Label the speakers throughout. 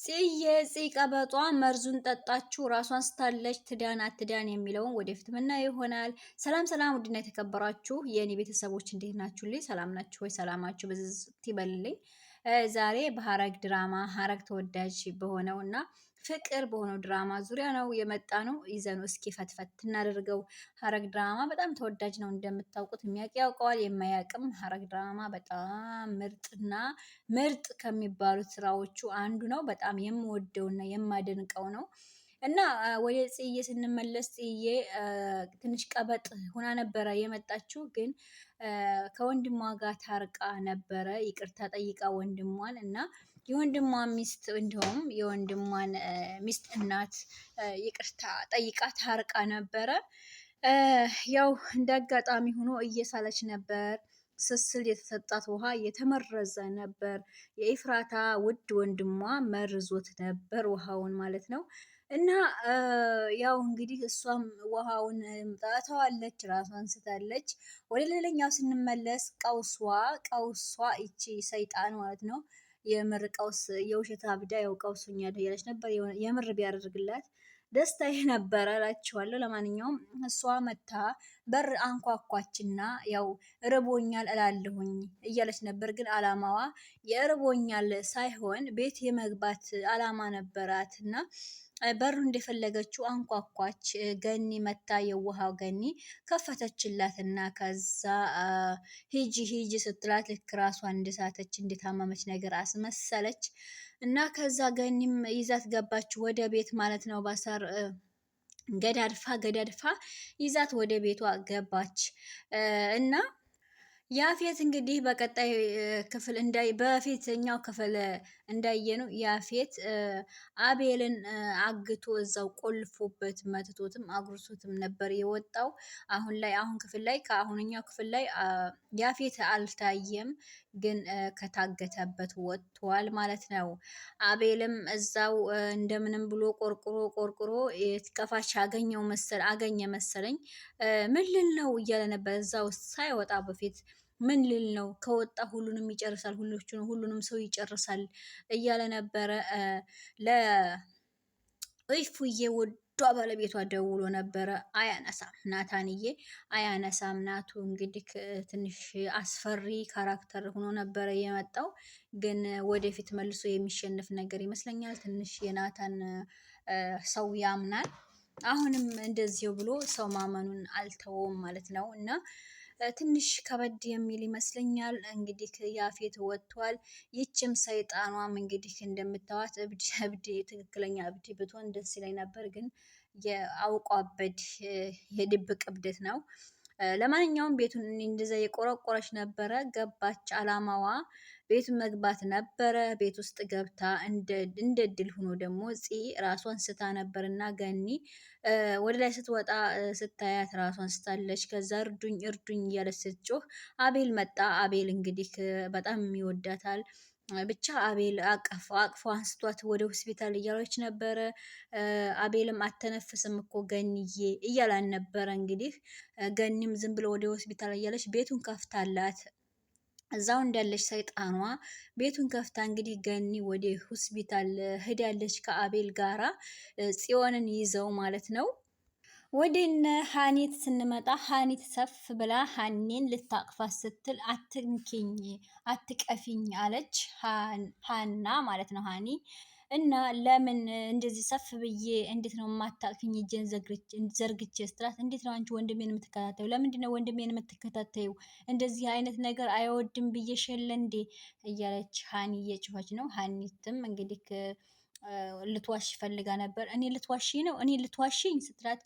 Speaker 1: ጽዬ ቀበጧ መርዙን ጠጣችሁ ራሷን ስታለች ትዳን አትዳን የሚለውን ወደፊት ምናየው ይሆናል። ሰላም ሰላም፣ ውድና የተከበራችሁ የእኔ ቤተሰቦች እንዴት ናችሁልኝ? ሰላም ናችሁ ወይ? ሰላማችሁ በዝት ይበልልኝ። ዛሬ በሐረግ ድራማ ሐረግ ተወዳጅ በሆነው እና ፍቅር በሆነው ድራማ ዙሪያ ነው የመጣ ነው። ይዘኑ እስኪ ፈትፈት እናደርገው። ሐረግ ድራማ በጣም ተወዳጅ ነው እንደምታውቁት፣ የሚያውቅ ያውቀዋል፣ የማያውቅም ሐረግ ድራማ በጣም ምርጥና ምርጥ ከሚባሉት ስራዎቹ አንዱ ነው። በጣም የምወደውና የማደንቀው ነው። እና ወደ ጽዬ ስንመለስ ጽዬ ትንሽ ቀበጥ ሆና ነበረ የመጣችው። ግን ከወንድሟ ጋር ታርቃ ነበረ፣ ይቅርታ ጠይቃ ወንድሟን እና የወንድሟ ሚስት እንዲሁም የወንድሟን ሚስት እናት ይቅርታ ጠይቃ ታርቃ ነበረ። ያው እንደ አጋጣሚ ሆኖ እየሳለች ነበር። ስስል የተሰጣት ውሃ የተመረዘ ነበር። የኢፍራታ ውድ ወንድሟ መርዞት ነበር ውሃውን ማለት ነው። እና ያው እንግዲህ እሷም ውሃውን ጣተዋለች፣ ራሷን ስታለች። ወደ ሌላኛው ስንመለስ ቀውሷ ይቺ ሰይጣን ማለት ነው። የምር ቀውስ የውሸት አብዳ ያው ቀውሱኛል እያለች ነበር። የምር ቢያደርግላት ደስታዬ ነበረ እላችኋለሁ። ለማንኛውም እሷ መታ በር አንኳኳችና ያው እርቦኛል እላለሁኝ እያለች ነበር። ግን አላማዋ የእርቦኛል ሳይሆን ቤት የመግባት አላማ ነበራት እና በሩ እንደፈለገችው አንኳኳች። ገኒ መታ የውሃው ገኒ ከፈተችላትና ከዛ ሂጂ ስትላት ልክ ራሷን እንደሳተች እንደታመመች ነገር አስመሰለች እና ከዛ ገኒም ይዛት ገባች ወደ ቤት ማለት ነው። ባሳር ገዳድፋ ይዛት ወደ ቤቷ ገባች እና ያፌት እንግዲህ በቀጣይ ክፍል በፊተኛው ክፍል እንዳየነው ያፌት አቤልን አግቶ እዛው ቆልፎበት መትቶትም አጉርሶትም ነበር የወጣው። አሁን ክፍል ላይ ከአሁንኛው ክፍል ላይ ያፌት አልታየም፣ ግን ከታገተበት ወጥቷል ማለት ነው። አቤልም እዛው እንደምንም ብሎ ቆርቁሮ ከፋች አገኘ መሰለኝ። ምን ልል ነው እያለ ነበር እዛው ሳይወጣ በፊት ምን ልል ነው ከወጣ ሁሉንም ይጨርሳል፣ ሁሉንም ሰው ይጨርሳል እያለ ነበረ። ለእፉዬ ወዷ ባለቤቷ ደውሎ ነበረ። አያነሳም ናታንዬ አያነሳም። ናቱ እንግዲህ ትንሽ አስፈሪ ካራክተር ሆኖ ነበረ የመጣው፣ ግን ወደፊት መልሶ የሚሸንፍ ነገር ይመስለኛል። ትንሽ የናታን ሰው ያምናል። አሁንም እንደዚሁ ብሎ ሰው ማመኑን አልተወም ማለት ነው እና ትንሽ ከበድ የሚል ይመስለኛል። እንግዲህ ያፌት ወጥቷል። ይችም ሰይጣኗም እንግዲህ እንደምታዋት እብድ ትክክለኛ እብድ ብትሆን ደስ ይለኝ ነበር፣ ግን የአውቋበድ የድብቅ እብደት ነው። ለማንኛውም ቤቱን እንደዛ የቆረቆረች ነበረ። ገባች። አላማዋ ቤቱን መግባት ነበረ። ቤት ውስጥ ገብታ እንደ ድል ሆኖ ደግሞ ራሷን ስታ ነበር እና ገኒ ወደ ላይ ስትወጣ ስታያት ራሷን ስታለች። ከዛ እርዱኝ እያለች ስትጮህ አቤል መጣ። አቤል እንግዲህ በጣም ይወዳታል። ብቻ አቤል አቅፎ አንስቷት ወደ ሆስፒታል እያለች ነበረ። አቤልም አተነፍስም እኮ ገኒዬ እያላን ነበረ። እንግዲህ ገኒም ዝም ብሎ ወደ ሆስፒታል እያለች ቤቱን ከፍታላት እዛው እንዳለች ሰይጣኗ ቤቱን ከፍታ እንግዲህ ገኒ ወደ ሆስፒታል ሄዳለች ከአቤል ጋራ ጽዮንን ይዘው ማለት ነው። ወደነ ሀኒት ስንመጣ ሀኒት ሰፍ ብላ ሀኔን ልታቅፋት ስትል አትንኪኝ አትቀፊኝ አለች። ሀና ማለት ነው ሀኒ እና ለምን እንደዚህ ሰፍ ብዬ እንዴት ነው የማታቅፊኝ? እጄን ዘርግቼ ስትላት እንዴት ነው አንቺ ወንድሜን የምትከታተዩ? ለምንድን ነው ወንድሜን የምትከታተዩ? እንደዚህ አይነት ነገር አይወድም ብዬሽ የለ እንዴ እያለች ሀኒ እየጮኸች ነው። ሀኒትም እንግዲህ ልትዋሽ ፈልጋ ነበር። እኔ ልትዋሽኝ ስትላት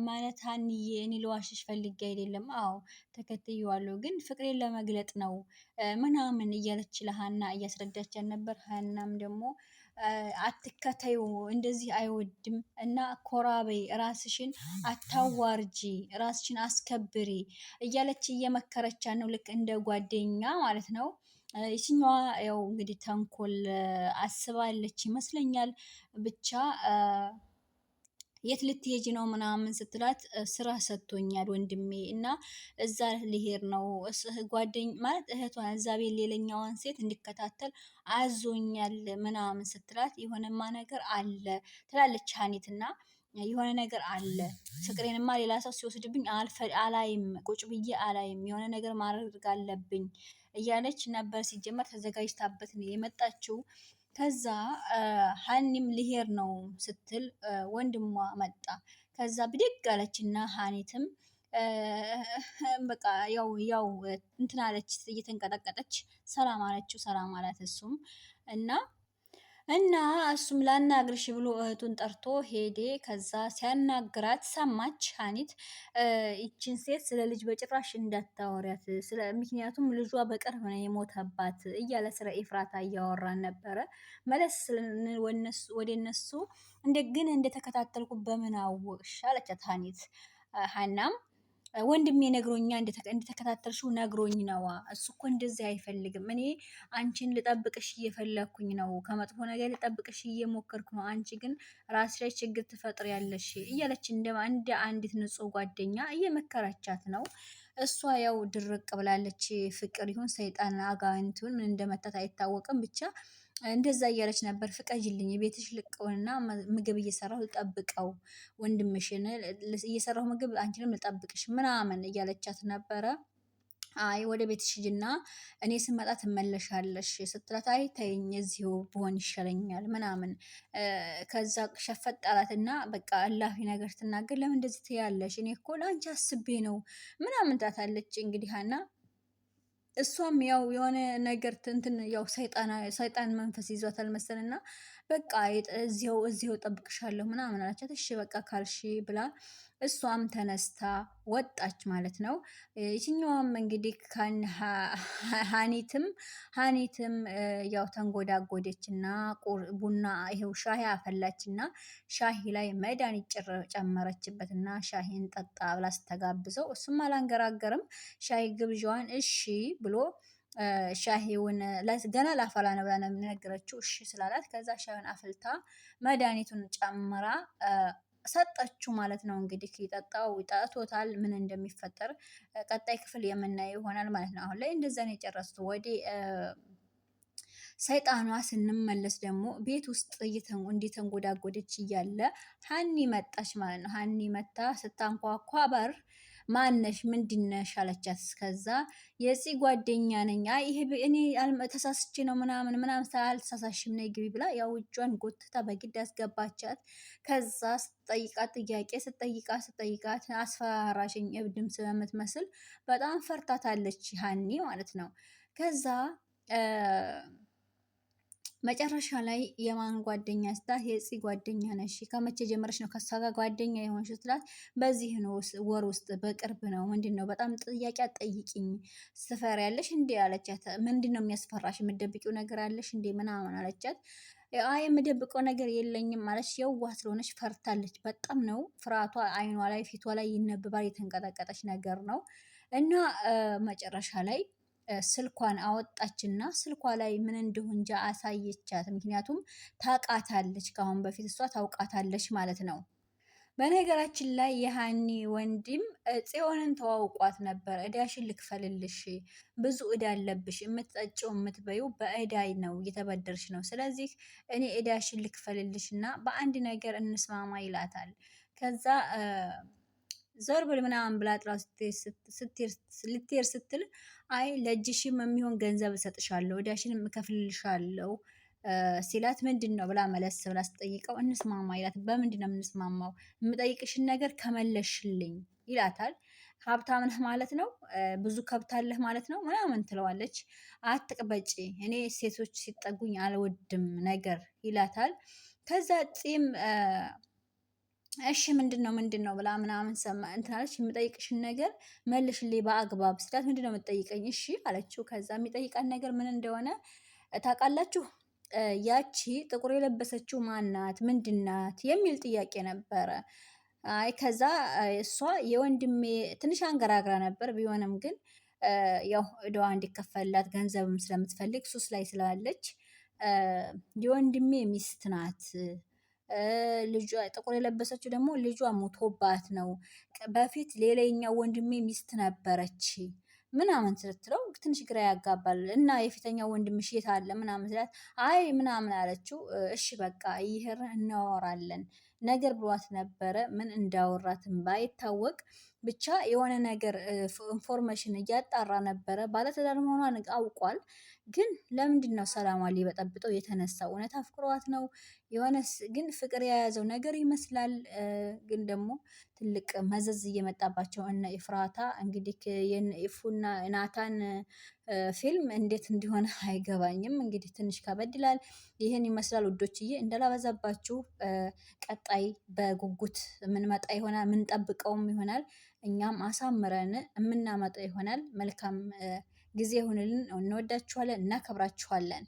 Speaker 1: ማለት ሀኒዬ እኔ ልዋሽሽ ፈልጌ አይደለም፣ አዎ ተከትዬዋለሁ፣ ግን ፍቅሬን ለመግለጥ ነው ምናምን እያለች ለሀና እያስረዳቻት ነበር። ሀናም ደግሞ አትከተዩ እንደዚህ አይወድም እና ኮራበይ፣ ራስሽን አታዋርጂ፣ ራስሽን አስከብሪ እያለች እየመከረቻ ነው። ልክ እንደ ጓደኛ ማለት ነው። ይችኛዋ ያው እንግዲህ ተንኮል አስባለች ይመስለኛል። ብቻ የት ልትሄጂ ነው ምናምን ስትላት ስራ ሰጥቶኛል ወንድሜ እና እዛ ልሄድ ነው ጓደኝ ማለት እህቷን እዛ ቤት ሌላኛዋን ሴት እንዲከታተል አዞኛል ምናምን ስትላት የሆነማ ነገር አለ ትላለች ሀኒትና የሆነ ነገር አለ ፍቅሬንማ ሌላ ሰው ሲወስድብኝ አላይም፣ ቁጭ ብዬ አላይም፣ የሆነ ነገር ማድረግ አለብኝ እያለች ነበር ሲጀመር ተዘጋጅታበት ነው የመጣችው። ከዛ ሀኒም ልሄድ ነው ስትል ወንድሟ መጣ። ከዛ ብድግ አለችና ሀኒትም በቃ ያው እንትን አለች እየተንቀጠቀጠች ሰላም አለችው። ሰላም አላት እሱም እና እሱም ላናግርሽ ብሎ እህቱን ጠርቶ ሄዴ። ከዛ ሲያናግራት ሰማች ሀኒት ይችን ሴት ስለ ልጅ በጭራሽ እንዳታወሪያት፣ ምክንያቱም ልጇ በቅርብ ነው የሞተባት እያለ ስለ ኤፍራታ እያወራን ነበረ። መለስ ወደ እነሱ ግን እንደተከታተልኩ በምን አወቅሽ አለቻት ሀኒት። ሀናም ወንድሜ ነግሮኛ እንደተከታተልሽው ነግሮኝ ነዋ። እሱ እኮ እንደዚህ አይፈልግም። እኔ አንቺን ልጠብቅሽ እየፈለግኩኝ ነው፣ ከመጥፎ ነገር ልጠብቅሽ እየሞከርኩ ነው። አንቺ ግን ራስሽ ላይ ችግር ትፈጥሪያለሽ እያለች እንደ አንዲት ንጹሕ ጓደኛ እየመከረቻት ነው። እሷ ያው ድርቅ ብላለች። ፍቅር ይሁን ሰይጣን አጋንንት ይሁን ምን እንደመታት አይታወቅም። ብቻ እንደዛ እያለች ነበር። ፍቀጅልኝ ቤትሽ ልቀውንና ምግብ እየሰራሁ ልጠብቀው፣ ወንድምሽን እየሰራሁ ምግብ አንቺንም ልጠብቅሽ ምናምን እያለቻት ነበረ። አይ ወደ ቤትሽ ሂጂና እኔ ስመጣ ትመለሻለሽ ስትላት፣ አይ ተይኝ እዚሁ ብሆን ይሻለኛል ምናምን። ከዛ ሸፈጥ አላትና በቃ እላፊ ነገር ስትናገር ለምን እንደዚህ ትያለሽ? እኔ እኮ ለአንቺ አስቤ ነው ምናምን ትላታለች። እንግዲህ ሀና እሷም ያው የሆነ ነገር እንትን ያው ሰይጣን መንፈስ ይዟታል መሰልና በቃ እዚው ጠብቅሻለሁ ምናምን አላቻት። እሺ በቃ ካልሺ ብላ እሷም ተነስታ ወጣች ማለት ነው። የትኛዋም እንግዲህ ሀኒትም ያው ተንጎዳጎደች እና ቡና ይሄው ሻሂ አፈላች እና ሻሂ ላይ መድኃኒት ጨመረችበት እና ሻሂን ጠጣ ብላ ስተጋብዘው እሱም አላንገራገርም። ሻሂ ግብዣዋን እሺ ብሎ ሻሂውን ገና ላፈላ ነው ብላ ነው የምነግረችው። እሺ ስላላት ከዛ ሻሂውን አፍልታ መድኃኒቱን ጨምራ ሰጠችው ማለት ነው። እንግዲህ ይጠጣው ይጠጦታል። ምን እንደሚፈጠር ቀጣይ ክፍል የምናየው ይሆናል ማለት ነው። አሁን ላይ እንደዛ ነው የጨረሱት። ወደ ሰይጣኗ ስንመለስ ደግሞ ቤት ውስጥ እንዲተንጎዳጎደች እያለ ሀኒ መጣች ማለት ነው። ሀኒ መታ ስታንኳኳ በር ማነሽ ምንድነሽ አለቻት። ከዛ የዚህ ጓደኛ ነኝ፣ ይሄ እኔ ተሳስቼ ነው ምናምን አልተሳሳሽም ነይ ግቢ ብላ ያው እጇን ጎትታ በግድ ያስገባቻት። ከዛ ስጠይቃት ጥያቄ ስጠይቃት አስፈራራሽኝ እብድም ስለምትመስል በጣም ፈርታታለች ሀኒ ማለት ነው። ከዛ መጨረሻ ላይ የማን ጓደኛ ስላት የፂ ጓደኛ ነሽ፣ ከመቼ ጀመረሽ ነው ከሷ ጋር ጓደኛ የሆንሽ ስላት በዚህ ነው ወር ውስጥ በቅርብ ነው። ምንድን ነው በጣም ጥያቄ አትጠይቂኝ ትፈሪያለሽ እንዴ አለቻት። ምንድን ነው የሚያስፈራሽ? የምትደብቂው ነገር አለሽ እንዴ ምናምን አለቻት። አይ የምደብቀው ነገር የለኝም ማለች። የዋህ ስለሆነች ፈርታለች። በጣም ነው ፍርሃቷ፣ አይኗ ላይ ፊቷ ላይ ይነበባል። የተንቀጠቀጠች ነገር ነው እና መጨረሻ ላይ ስልኳን አወጣችና ስልኳ ላይ ምን እንደሆነ እንጃ አሳየቻት። ምክንያቱም ታውቃታለች፣ ከአሁን በፊት እሷ ታውቃታለች ማለት ነው። በነገራችን ላይ የሀኒ ወንድም ጽዮንን ተዋውቋት ነበር። እዳሽን ልክፈልልሽ፣ ብዙ እዳ አለብሽ፣ የምትጠጪው የምትበዩ በእዳይ ነው እየተበደርሽ ነው። ስለዚህ እኔ እዳሽን ልክፈልልሽ እና በአንድ ነገር እንስማማ ይላታል። ከዛ ዞር ብል ምናምን ብላ ጥላው ልትሄድ ስትል አይ ለእጅሽም የሚሆን ገንዘብ እሰጥሻለሁ እዳሽንም እከፍልልሻለሁ ሲላት ምንድን ነው ብላ መለስ ብላ ስጠይቀው እንስማማ ይላት። በምንድን ነው የምንስማማው? የምጠይቅሽን ነገር ከመለሽልኝ ይላታል። ሀብታም ነህ ማለት ነው፣ ብዙ ከብታለህ ማለት ነው ምናምን ትለዋለች። አትቅበጪ፣ እኔ ሴቶች ሲጠጉኝ አልወድም ነገር ይላታል። ከዛ ፂም እሺ ምንድን ነው ብላ ምናምን ሰማ እንትናለች። የምጠይቅሽን ነገር መልሽልኝ በአግባብ ስላት ምንድን ነው የምትጠይቀኝ? እሺ አለችው። ከዛ የሚጠይቃን ነገር ምን እንደሆነ ታውቃላችሁ? ያቺ ጥቁር የለበሰችው ማናት ምንድናት የሚል ጥያቄ ነበረ። አይ ከዛ እሷ የወንድሜ ትንሽ አንገራግራ ነበር። ቢሆንም ግን ያው እዳዋ እንዲከፈልላት ገንዘብም ስለምትፈልግ ሱስ ላይ ስላለች የወንድሜ ሚስት ናት ልጇ ጥቁር የለበሰችው ደግሞ ልጇ ሞቶባት ነው። በፊት ሌላኛው ወንድሜ ሚስት ነበረች ምናምን ስትለው ትንሽ ግራ ያጋባል። እና የፊተኛው ወንድምሽ የት አለ ምናምን ስላት አይ ምናምን አለችው። እሺ በቃ ይሄን እናወራለን ነገር ብሏት ነበረ። ምን እንዳወራትም ባይታወቅ ብቻ የሆነ ነገር ኢንፎርሜሽን እያጣራ ነበረ። ባለትዳር መሆኗን አውቋል። ግን ለምንድን ነው ሰላሟን ሊበጠብጠው የተነሳው? እውነት አፍቅሯት ነው? የሆነስ ግን ፍቅር የያዘው ነገር ይመስላል። ግን ደግሞ ትልቅ መዘዝ እየመጣባቸው እነ ኤፍራታ እንግዲህ የኢፉና ናታን ፊልም እንዴት እንዲሆነ አይገባኝም። እንግዲህ ትንሽ ከበድ ይላል። ይህን ይመስላል ውዶችዬ። እንዳላበዛባችሁ ቀጣይ በጉጉት የምንመጣ ይሆናል፣ የምንጠብቀውም ይሆናል። እኛም አሳምረን የምናመጣው ይሆናል። መልካም ጊዜ ይሁንልን። እንወዳችኋለን፣ እናከብራችኋለን።